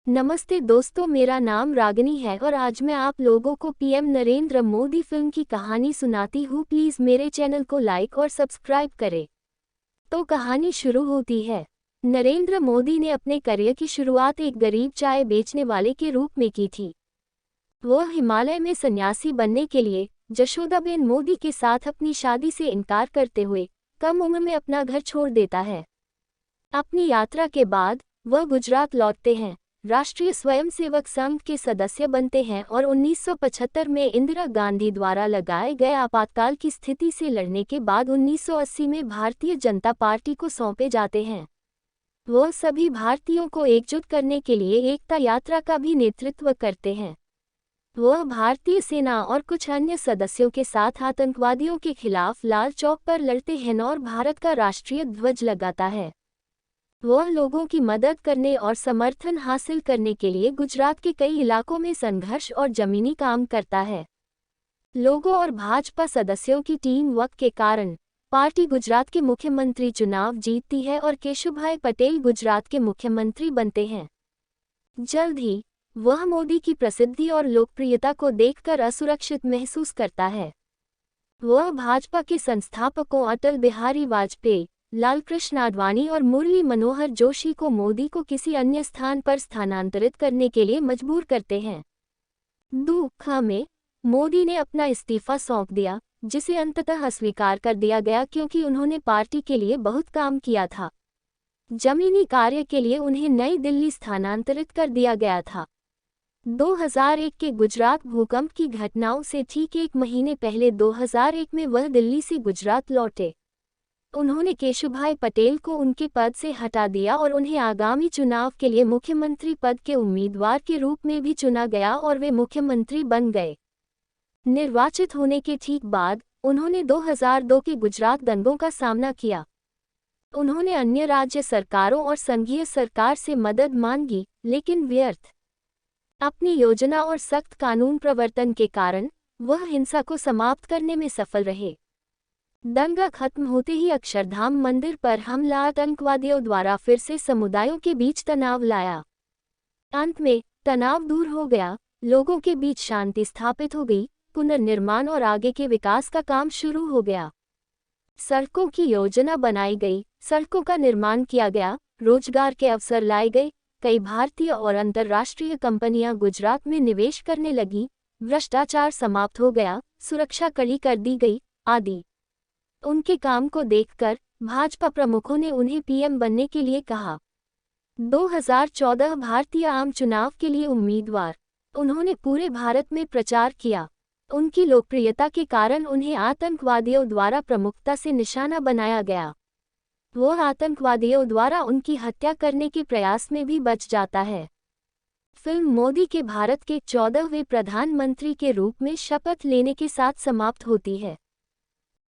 नमस्ते दोस्तों, मेरा नाम रागिनी है और आज मैं आप लोगों को पीएम नरेंद्र मोदी फिल्म की कहानी सुनाती हूँ। प्लीज़ मेरे चैनल को लाइक और सब्सक्राइब करें। तो कहानी शुरू होती है। नरेंद्र मोदी ने अपने करियर की शुरुआत एक गरीब चाय बेचने वाले के रूप में की थी। वह हिमालय में सन्यासी बनने के लिए जशोदाबेन मोदी के साथ अपनी शादी से इनकार करते हुए कम उम्र में अपना घर छोड़ देता है। अपनी यात्रा के बाद वह गुजरात लौटते हैं, राष्ट्रीय स्वयंसेवक संघ के सदस्य बनते हैं और 1975 में इंदिरा गांधी द्वारा लगाए गए आपातकाल की स्थिति से लड़ने के बाद 1980 में भारतीय जनता पार्टी को सौंपे जाते हैं। वह सभी भारतीयों को एकजुट करने के लिए एकता यात्रा का भी नेतृत्व करते हैं। वह भारतीय सेना और कुछ अन्य सदस्यों के साथ आतंकवादियों के खिलाफ लाल चौक पर लड़ते हैं और भारत का राष्ट्रीय ध्वज लगाता है। वह लोगों की मदद करने और समर्थन हासिल करने के लिए गुजरात के कई इलाकों में संघर्ष और जमीनी काम करता है। लोगों और भाजपा सदस्यों की टीम वर्क के कारण पार्टी गुजरात के मुख्यमंत्री चुनाव जीतती है और केशुभाई पटेल गुजरात के मुख्यमंत्री बनते हैं। जल्द ही वह मोदी की प्रसिद्धि और लोकप्रियता को देखकर असुरक्षित महसूस करता है। वह भाजपा के संस्थापकों अटल बिहारी वाजपेयी, लालकृष्ण आडवाणी और मुरली मनोहर जोशी को मोदी को किसी अन्य स्थान पर स्थानांतरित करने के लिए मजबूर करते हैं। दुख में मोदी ने अपना इस्तीफा सौंप दिया, जिसे अंततः अस्वीकार कर दिया गया क्योंकि उन्होंने पार्टी के लिए बहुत काम किया था। जमीनी कार्य के लिए उन्हें नई दिल्ली स्थानांतरित कर दिया गया था। 2001 के गुजरात भूकंप की घटनाओं से ठीक एक महीने पहले 2001 में वह दिल्ली से गुजरात लौटे। उन्होंने केशुभाई पटेल को उनके पद से हटा दिया और उन्हें आगामी चुनाव के लिए मुख्यमंत्री पद के उम्मीदवार के रूप में भी चुना गया और वे मुख्यमंत्री बन गए। निर्वाचित होने के ठीक बाद उन्होंने 2002 के गुजरात दंगों का सामना किया। उन्होंने अन्य राज्य सरकारों और संघीय सरकार से मदद मांगी, लेकिन व्यर्थ। अपनी योजना और सख्त कानून प्रवर्तन के कारण वह हिंसा को समाप्त करने में सफल रहे। दंगा खत्म होते ही अक्षरधाम मंदिर पर हमला आतंकवादियों द्वारा फिर से समुदायों के बीच तनाव लाया। अंत में तनाव दूर हो गया, लोगों के बीच शांति स्थापित हो गई, पुनर्निर्माण और आगे के विकास का काम शुरू हो गया। सड़कों की योजना बनाई गई, सड़कों का निर्माण किया गया, रोजगार के अवसर लाए गए, कई भारतीय और अंतर्राष्ट्रीय कंपनियां गुजरात में निवेश करने लगी, भ्रष्टाचार समाप्त हो गया, सुरक्षा कड़ी कर दी गई, आदि। उनके काम को देखकर भाजपा प्रमुखों ने उन्हें पीएम बनने के लिए कहा। 2014 भारतीय आम चुनाव के लिए उम्मीदवार। उन्होंने पूरे भारत में प्रचार किया। उनकी लोकप्रियता के कारण उन्हें आतंकवादियों द्वारा प्रमुखता से निशाना बनाया गया। वह आतंकवादियों द्वारा उनकी हत्या करने के प्रयास में भी बच जाता है। फिल्म मोदी के भारत के 14वें प्रधानमंत्री के रूप में शपथ लेने के साथ समाप्त होती है।